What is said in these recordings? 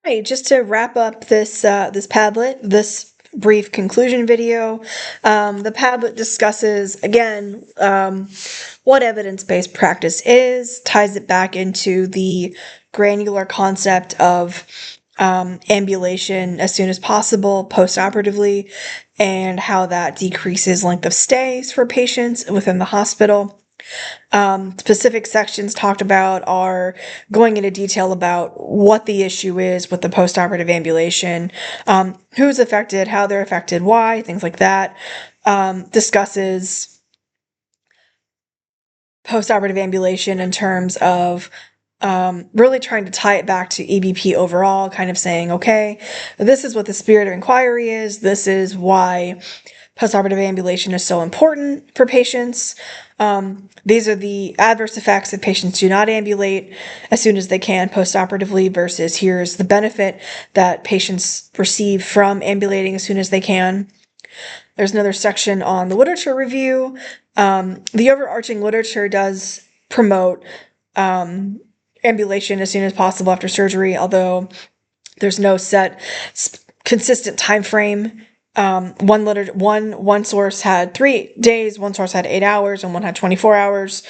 Right, just to wrap up this Padlet, this brief conclusion video, the Padlet discusses again what evidence-based practice is, ties it back into the granular concept of ambulation as soon as possible post-operatively, and how that decreases length of stays for patients within the hospital. Specific sections talked about are going into detail about what the issue is with the postoperative ambulation, who's affected, how they're affected, why, things like that. Discusses postoperative ambulation in terms of really trying to tie it back to EBP overall, kind of saying, okay, this is what the spirit of inquiry is. This is why postoperative ambulation is so important for patients. These are the adverse effects if patients do not ambulate as soon as they can postoperatively versus here's the benefit that patients receive from ambulating as soon as they can. There's another section on the literature review. The overarching literature does promote ambulation as soon as possible after surgery, although there's no set consistent time frame. One source had 3 days, one source had 8 hours, and one had 24 hours.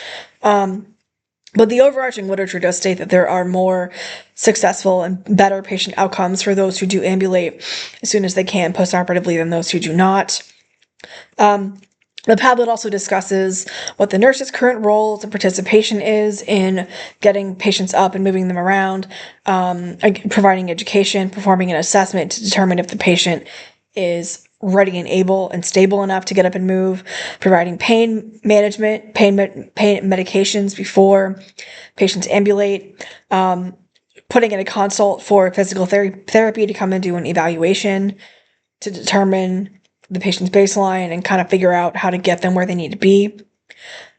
But the overarching literature does state that there are more successful and better patient outcomes for those who do ambulate as soon as they can postoperatively than those who do not. The Padlet also discusses what the nurse's current role and participation is in getting patients up and moving them around, providing education, performing an assessment to determine if the patient is ready and able and stable enough to get up and move, providing pain management, pain medications before patients ambulate, putting in a consult for physical therapy to come and do an evaluation to determine the patient's baseline and kind of figure out how to get them where they need to be.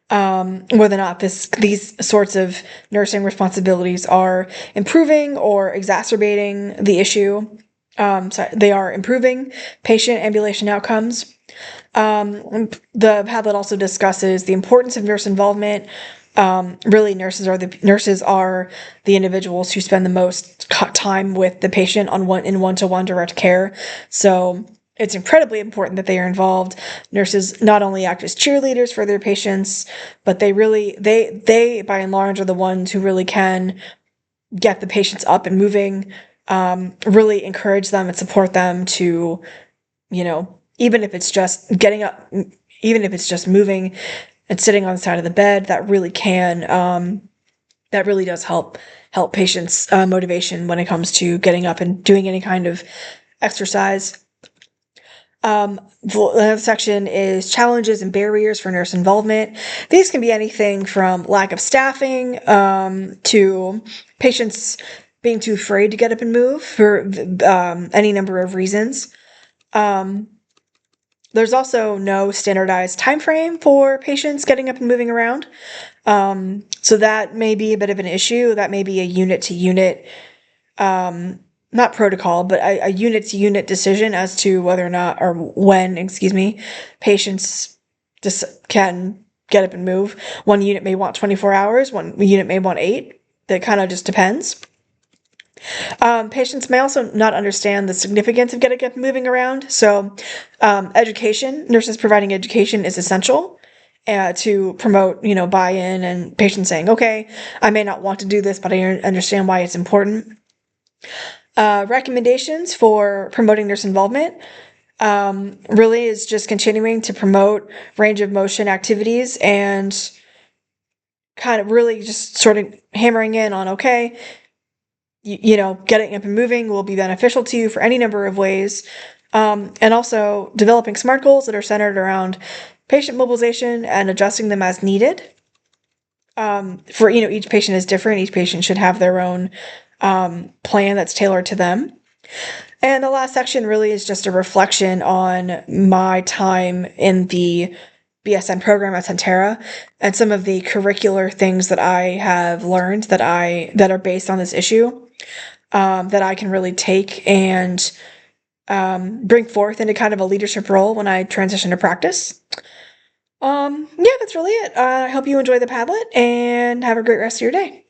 Whether or not these sorts of nursing responsibilities are improving or exacerbating the issue. They are improving patient ambulation outcomes. The Padlet also discusses the importance of nurse involvement. Really, nurses are the individuals who spend the most time with the patient in one-to-one direct care. So it's incredibly important that they are involved. Nurses not only act as cheerleaders for their patients, but they by and large are the ones who really can get the patients up and moving, really encourage them and support them to, even if it's just getting up, even if it's just moving and sitting on the side of the bed, that really does help patients' motivation when it comes to getting up and doing any kind of exercise. The other section is challenges and barriers for nurse involvement. These can be anything from lack of staffing to patients being too afraid to get up and move for any number of reasons. There's also no standardized time frame for patients getting up and moving around. So that may be a bit of an issue. That may be a unit-to-unit not protocol, but a unit-to-unit decision as to whether or not, or when, patients just can get up and move. One unit may want 24 hours, one unit may want 8. That kind of just depends. Patients may also not understand the significance of getting up and moving around. So nurses providing education is essential to promote, buy-in and patients saying, okay, I may not want to do this, but I understand why it's important. Recommendations for promoting nurse involvement really is just continuing to promote range of motion activities and kind of really just sort of hammering in on, okay, getting up and moving will be beneficial to you for any number of ways. And also developing SMART goals that are centered around patient mobilization and adjusting them as needed. For, each patient is different. Each patient should have their own plan that's tailored to them. And the last section really is just a reflection on my time in the BSN program at Centera and some of the curricular things that I have learned that are based on this issue, that I can really take and bring forth into kind of a leadership role when I transition to practice. Yeah, that's really it. I hope you enjoy the Padlet and have a great rest of your day.